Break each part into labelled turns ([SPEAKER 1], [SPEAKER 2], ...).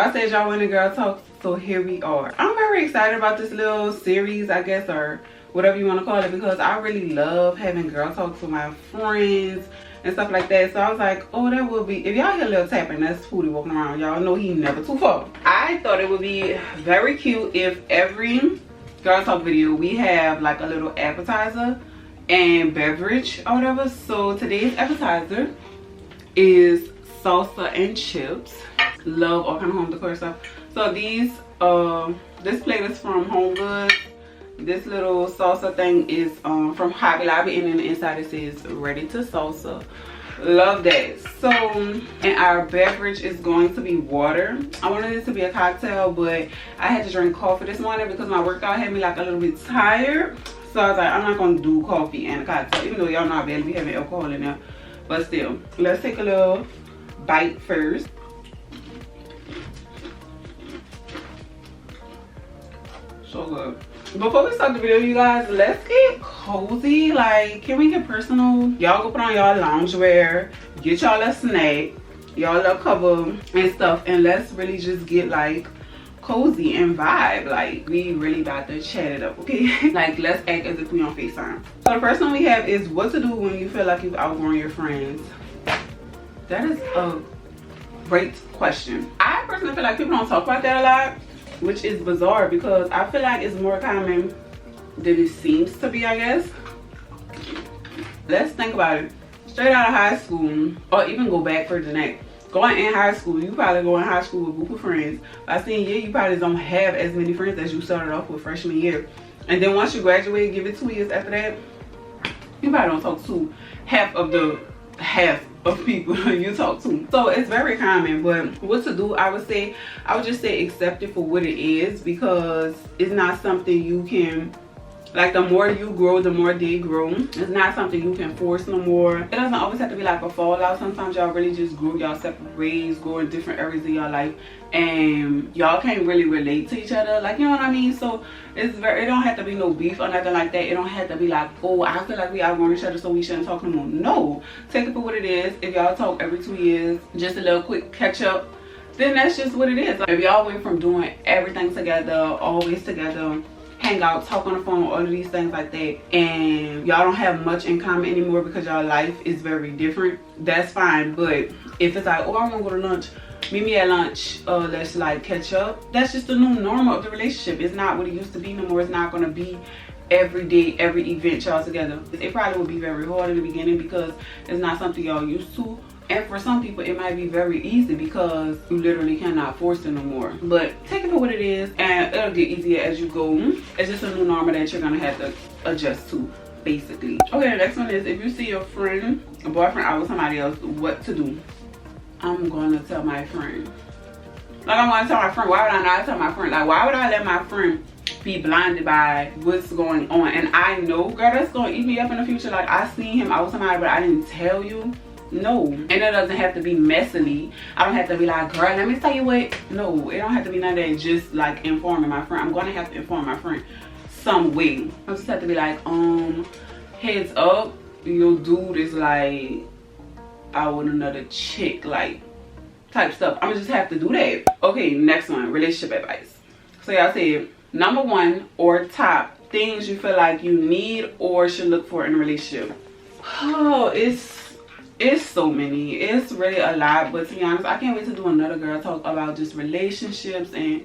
[SPEAKER 1] Y'all said y'all wanted girl talk, so here we are. I'm very excited about this little series, I guess, or whatever you want to call it, because I really love having girl talks with my friends and stuff like that. So I was like, oh, that will be, if y'all hear a little tapping, that's Pootie walking around. Y'all know he never too far. I thought it would be very cute if every girl talk video we have like a little appetizer and beverage or whatever. So today's appetizer is salsa and chips. Love all kind of home decor stuff. So these this plate is from Home Goods. This little salsa thing is from Hobby Lobby, and then the inside it says ready to salsa. Love that. So, and our beverage is going to be water. I wanted it to be a cocktail, but I had to drink coffee this morning because my workout had me like a little bit tired. So I was like, I'm not gonna do coffee and a cocktail, even though y'all know I barely be having alcohol in there. But still, let's take a little bite first. So good. Before we start the video, you guys, let's get cozy. Like, can we get personal? Y'all go put on y'all loungewear, get y'all a snack, y'all a cover and stuff, and let's really just get like cozy and vibe. Like, we really about to chat it up, okay? Like, let's act as if we on FaceTime. So the first one we have is what to do when you feel like you've outgrown your friends. That is a great question. I personally feel like people don't talk about that a lot, which is bizarre because I feel like it's more common than it seems to be, I guess. Let's think about it. Straight out of high school, or even go back further than that. Going in high school, you probably go in high school with a group of friends. By senior year, you probably don't have as many friends as you started off with freshman year. And then once you graduate, give it 2 years after that, you probably don't talk to half of people you talk to. So it's very common, but what to do, I would just say accept it for what it is, because it's not something you can, like, the more you grow, the more they grow. It's not something you can force no more. It doesn't always have to be like a fallout. Sometimes y'all really just grow y'all separate ways, go in different areas of your life, and y'all can't really relate to each other, like, you know what I mean? So it don't have to be no beef or nothing like that. It don't have to be like, oh, I feel like we outgrown each other, so we shouldn't talk no more. No, take it for what it is. If y'all talk every 2 years, just a little quick catch up, then that's just what it is. Like, if y'all went from doing everything together, always together, hang out, talk on the phone, all of these things like that, and y'all don't have much in common anymore because y'all life is very different, that's fine. But if it's like, oh, I want to go to lunch, meet me at lunch, let's like catch up, that's just the new normal of the relationship. It's not what it used to be no more. It's not going to be every day, every event y'all together. It probably will be very hard in the beginning because it's not something y'all used to. And for some people, it might be very easy because you literally cannot force it no more. But take it for what it is, and it'll get easier as you go. It's just a new normal that you're gonna have to adjust to, basically. Okay, the next one is if you see your friend, a boyfriend out with somebody else, what to do. I'm gonna tell my friend. Like, I'm gonna tell my friend. Why would I not tell my friend? Like, why would I let my friend be blinded by what's going on? And I know, girl, that's gonna eat me up in the future. Like, I seen him out with somebody, but I didn't tell you. No. And it doesn't have to be messily. I don't have to be like, girl, let me tell you what. No, it don't have to be none of that. Just like informing my friend. I'm gonna have to inform my friend some way. I just have to be like, heads up, your dude is like out with another chick, like, type stuff. I'm gonna just have to do that. Okay, next one, relationship advice. So y'all said number one or top things you feel like you need or should look for in a relationship. Oh, it's so many. It's really a lot, but to be honest, I can't wait to do another girl talk about just relationships and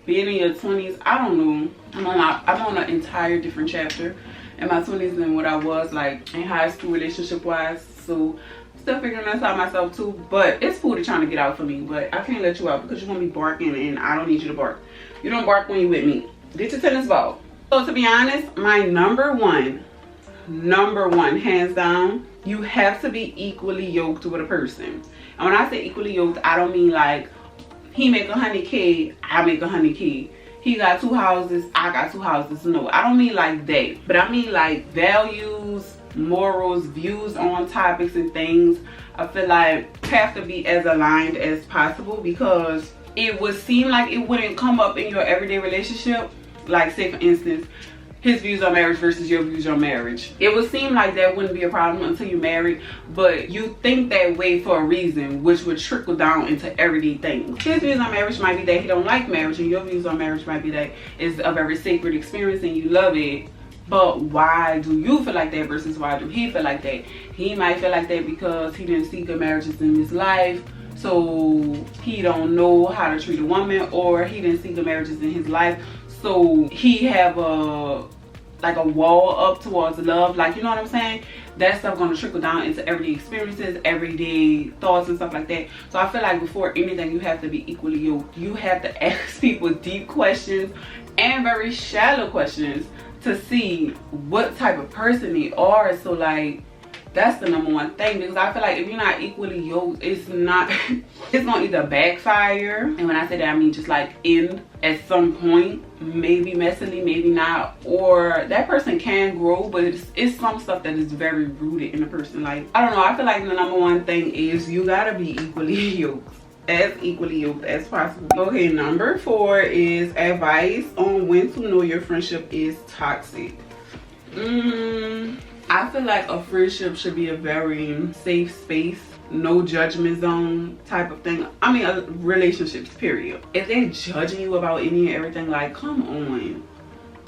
[SPEAKER 1] being in your 20s. I don't know. I'm on an entire different chapter in my 20s than what I was like in high school relationship wise. So still figuring this out myself too. But it's Pootie trying to get out for me. But I can't let you out because you're gonna be barking and I don't need you to bark. You don't bark when you're with me. Get your tennis ball. So to be honest, my number one, hands down, you have to be equally yoked with a person. And when I say equally yoked, I don't mean like he make $100K, I make $100K. He got 2 houses, I got 2 houses. No, I don't mean like that. But I mean like values, morals, views on topics and things. I feel like have to be as aligned as possible, because it would seem like it wouldn't come up in your everyday relationship. Like, say for instance, his views on marriage versus your views on marriage. It would seem like that wouldn't be a problem until you're married, but you think that way for a reason, which would trickle down into everyday things. His views on marriage might be that he don't like marriage, and your views on marriage might be that it's a very sacred experience and you love it. But why do you feel like that versus why do he feel like that? He might feel like that because he didn't see good marriages in his life, so he don't know how to treat a woman, or he didn't see good marriages in his life, so he have a wall up towards love. Like, you know what I'm saying? That stuff gonna trickle down into everyday experiences, everyday thoughts and stuff like that. So I feel like before anything, you have to be equally yoked. You have to ask people deep questions and very shallow questions to see what type of person they are. So like, that's the number one thing, because I feel like if you're not equally yoked, it's gonna either backfire, and when I say that, I mean just like end at some point, maybe messily, maybe not, or that person can grow, but it's some stuff that is very rooted in a person. Like, I don't know, I feel like the number one thing is you gotta be equally yoked, as equally yoked as possible. Okay, number 4 is advice on when to know your friendship is toxic. I feel like a friendship should be a very safe space, no judgment zone type of thing. I mean, relationships, period. If they're judging you about any and everything, like, come on.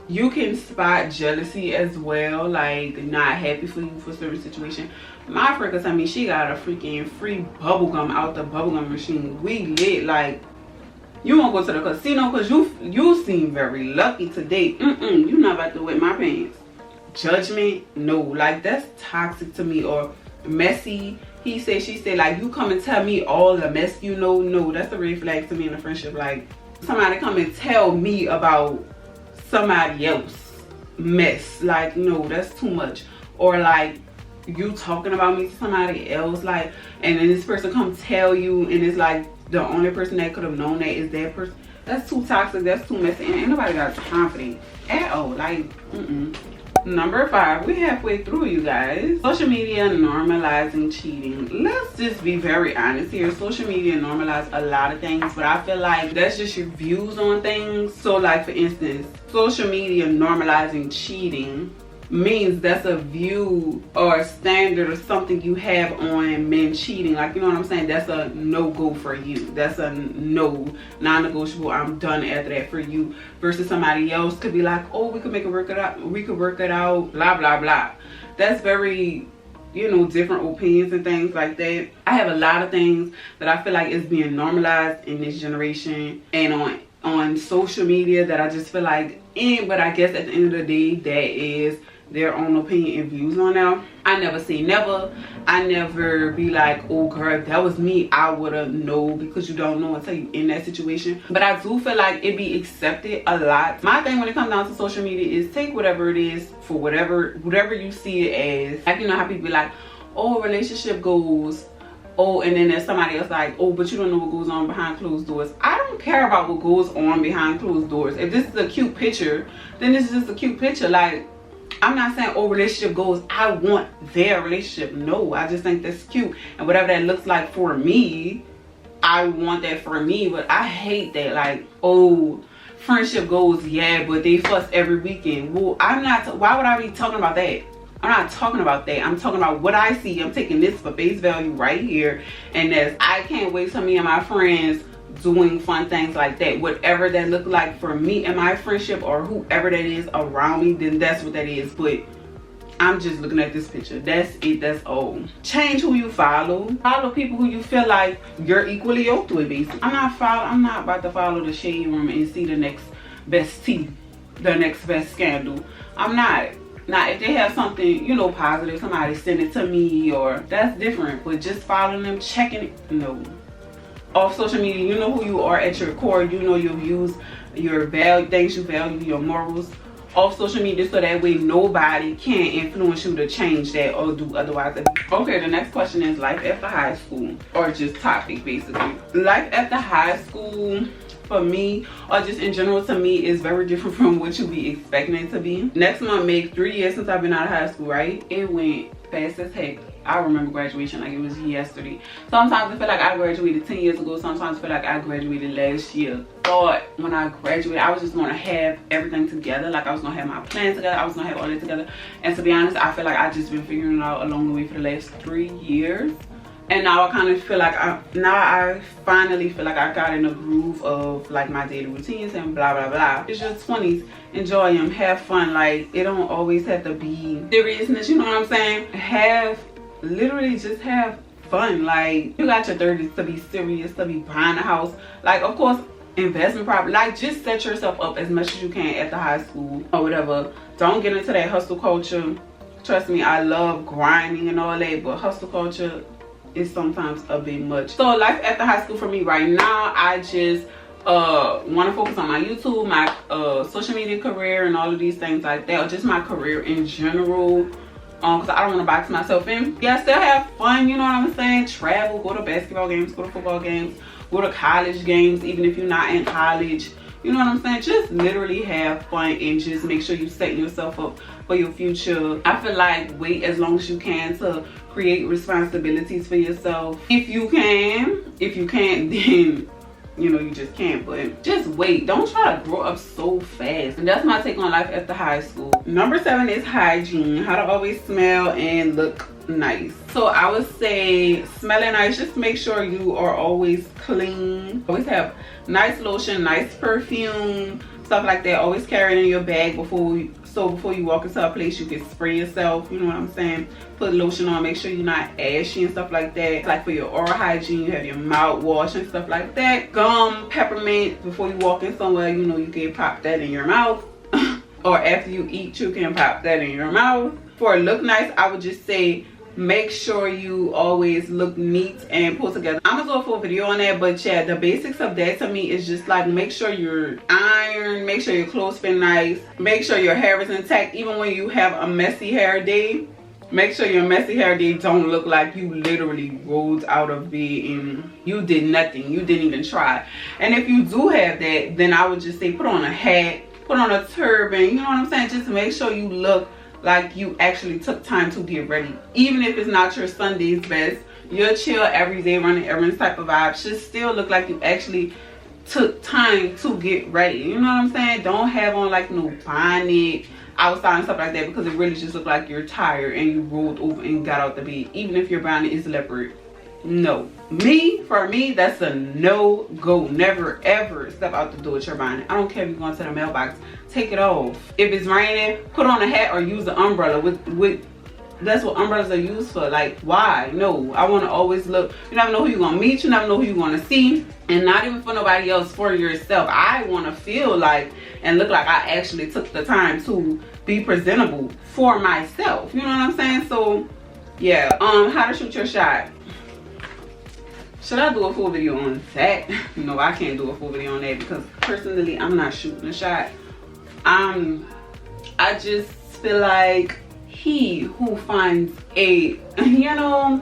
[SPEAKER 1] You can spot jealousy as well, like not happy for you for a certain situation. My friend could tell me she got a freaking free bubblegum out the bubblegum machine. We lit, like, you won't go to the casino because you seem very lucky today. You not about to wet my pants. Judgment, no, like, that's toxic to me. Or messy, he said, she said, like, you come and tell me all the mess you know. No, that's a red flag to me in a friendship. Like, somebody come and tell me about somebody else mess, like, no, that's too much. Or like, you talking about me to somebody else, like, and then this person come tell you, and it's like the only person that could have known that is that person. That's too toxic, that's too messy, and ain't nobody got time for that at all. Like, Number 5, we halfway through, you guys. Social media normalizing cheating. Let's just be very honest here. Social media normalize a lot of things, but I feel like that's just your views on things. So like, for instance, social media normalizing cheating means that's a view or a standard or something you have on men cheating. Like, you know what I'm saying? That's a no-go for you. That's a no, non-negotiable, I'm done after that for you. Versus somebody else could be like, oh, we could work it out, blah, blah, blah. That's very, you know, different opinions and things like that. I have a lot of things that I feel like is being normalized in this generation and on social media that I just feel like, but I guess at the end of the day, that is their own opinion and views on now. I never say never. I never be like, oh girl, if that was me, I would have known, because you don't know until you in that situation. But I do feel like it be accepted a lot. My thing when it comes down to social media is take whatever it is for whatever you see it as. Like, you know how people be like, oh, relationship goals. Oh, and then there's somebody else like, oh, but you don't know what goes on behind closed doors. I don't care about what goes on behind closed doors. If this is a cute picture, then this is just a cute picture. Like, I'm not saying, oh, relationship goals, I want their relationship. No, I just think that's cute. And whatever that looks like for me, I want that for me. But I hate that, like, oh, friendship goals, yeah, but they fuss every weekend. Well, why would I be talking about that? I'm not talking about that. I'm talking about what I see. I'm taking this for face value right here. And I can't wait till me and my friends doing fun things like that. Whatever that look like for me and my friendship, or whoever that is around me, then that's what that is. But I'm just looking at this picture. That's it. That's all. Change who you follow. Follow people who you feel like you're equally yoked with, basically. I'm not about to follow the shade room and see the next best tea, the next best scandal. I'm not. Now, if they have something, you know, positive, somebody send it to me, or that's different. But just following them, checking it, no. Off social media, you know who you are at your core. You know your views, your value, things you value, your morals. Off social media, so that way nobody can influence you to change that or do otherwise. Okay, the next question is life after high school, or just topic basically. Life after high school for me, or just in general to me, is very different from what you be expecting it to be. Next month makes 3 years since I've been out of high school, right? It went fast as heck. I remember graduation like it was yesterday. Sometimes I feel like I graduated 10 years ago. Sometimes I feel like I graduated last year. Thought when I graduated, I was just gonna have everything together. Like I was gonna have my plan together. I was gonna have all that together. And to be honest, I feel like I just been figuring it out along the way for the last 3 years. And now I kind of feel like I finally feel like I got in a groove of like my daily routines and blah blah blah. It's your 20s, enjoy them, have fun. Like it don't always have to be seriousness, you know what I'm saying? Literally just have fun. Like you got your 30s to be serious, to be buying a house. Like of course investment property. Like just set yourself up as much as you can at the high school or whatever. Don't get into that hustle culture. Trust me, I love grinding and all that, but hustle culture is sometimes a bit much. So life after high school for me right now, I just want to focus on my YouTube, my social media career and all of these things like that, or just my career in general, because I don't want to box myself in. Yeah, still have fun, you know what I'm saying? Travel, go to basketball games, go to football games, go to college games, even if you're not in college. You know what I'm saying? Just literally have fun and just make sure you set yourself up for your future. I feel like wait as long as you can to create responsibilities for yourself. If you can. If you can't, then you know you just can't. But just wait. Don't try to grow up so fast. And that's my take on life after high school. Number 7 is hygiene. How to always smell and look nice. So I would say smelling nice. Just make sure you are always clean. Always have nice lotion, nice perfume, stuff like that. Always carry it in your bag before you walk into a place, you can spray yourself, you know what I'm saying? Put lotion on, make sure you're not ashy and stuff like that. Like for your oral hygiene, you have your mouthwash and stuff like that. Gum, peppermint, before you walk in somewhere, you know, you can pop that in your mouth. Or after you eat, you can pop that in your mouth. For look nice, I would just say make sure you always look neat and put together. I'm gonna do a full video on that, but yeah, the basics of that to me is just like make sure you're ironed, make sure your clothes fit nice, make sure your hair is intact. Even when you have a messy hair day, make sure your messy hair day don't look like you literally rolled out of bed and you did nothing, you didn't even try. And if you do have that, then I would just say put on a hat, put on a turban, you know what I'm saying? Just make sure you look like you actually took time to get ready. Even if it's not your Sunday's best, your chill every day running errands type of vibe should still look like you actually took time to get ready. You know what I'm saying? Don't have on like no bonnet outside and stuff like that, because it really just look like you're tired and you rolled over and got out the bed. Even if your bonnet is leopard. No. For me, that's a no-go. Never ever step out the door with your bonnet. I don't care if you're going to the mailbox. Take it off. If it's raining, put on a hat or use an umbrella. That's what umbrellas are used for. Like, why? No, I want to always look. You never know who you're going to meet. You never know who you're going to see. And not even for nobody else, for yourself. I want to feel like and look like I actually took the time to be presentable for myself. You know what I'm saying? So, yeah. How to shoot your shot. Should I do a full video on that? No, I can't do a full video on that because personally, I'm not shooting a shot. I just feel like he who finds a, you know,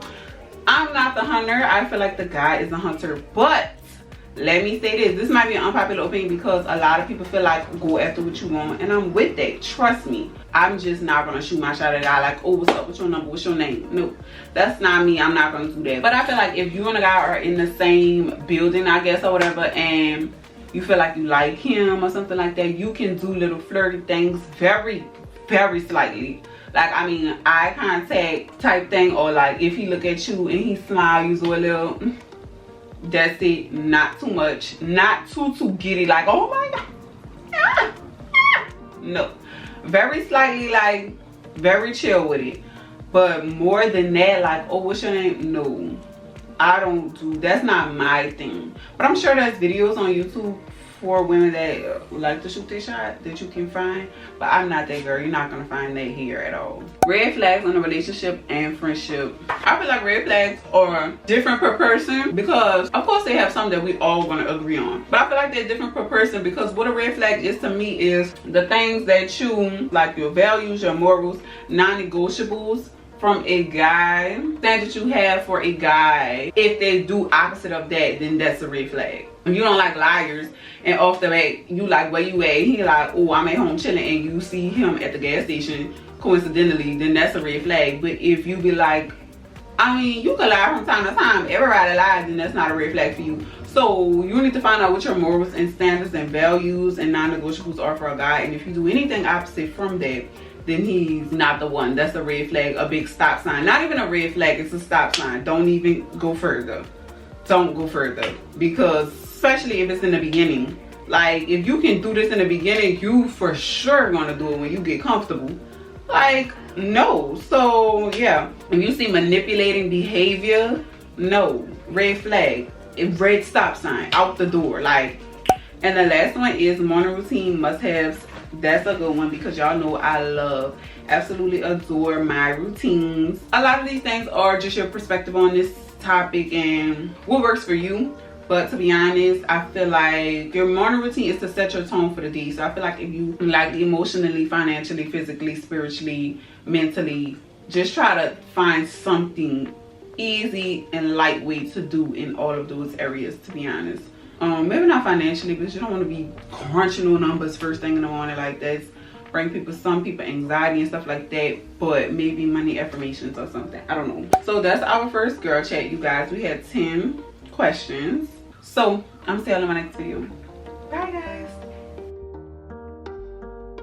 [SPEAKER 1] I'm not the hunter. I feel like the guy is the hunter. But let me say this might be an unpopular opinion because a lot of people feel like go after what you want, and I'm with that. Trust me, I'm just not gonna shoot my shot at a guy like, oh, what's up, what's your number, what's your name? No, that's not me. I'm not gonna do that. But I feel like if you and a guy are in the same building, I guess, or whatever, and you feel like you like him or something like that, you can do little flirty things very, very slightly. Like, I mean, eye contact type thing, or like if he look at you and he smiles or a little, that's it. Not too much, not too giddy, like, oh my god. No, very slightly, like very chill with it. But more than that, like, oh, what's your name? No, I don't do, that's not my thing. But I'm sure there's videos on YouTube for women that like to shoot their shot that you can find, but I'm not that girl. You're not gonna find that here at all. Red flags in a relationship and friendship. I feel like red flags are different per person because of course they have some that we all gonna agree on, but I feel like they're different per person because what a red flag is to me is the things that you like, your values, your morals, non-negotiables, from a guy, standard you have for a guy, if they do opposite of that, then that's a red flag. If you don't like liars and off the bat you like where you at, he like, oh, I'm at home chilling, and you see him at the gas station coincidentally, then that's a red flag. But if you be like, I mean, you can lie from time to time, everybody lies, then that's not a red flag for you. So you need to find out what your morals and standards and values and non-negotiables are for a guy, and if you do anything opposite from that, then he's not the one. That's a red flag, a big stop sign. Not even a red flag, it's a stop sign. Don't even go further. Don't go further, because especially if it's in the beginning, like if you can do this in the beginning, you for sure gonna do it when you get comfortable. Like, no. So yeah, if you see manipulating behavior, no, red flag, red stop sign, out the door. Like, and the last one is morning routine must-haves. That's a good one, because y'all know I love, absolutely adore my routines. A lot of these things are just your perspective on this topic and what works for you. But to be honest, I feel like your morning routine is to set your tone for the day. So I feel like if you like emotionally, financially, physically, spiritually, mentally, just try to find something easy and lightweight to do in all of those areas, to be honest. Maybe not financially, because you don't want to be crunching on numbers first thing in the morning. Like, that's bring some people anxiety and stuff like that. But maybe money affirmations or something, I don't know. So that's our first girl chat, you guys. We had 10 questions. So I'm seeing you in my next video. Bye guys.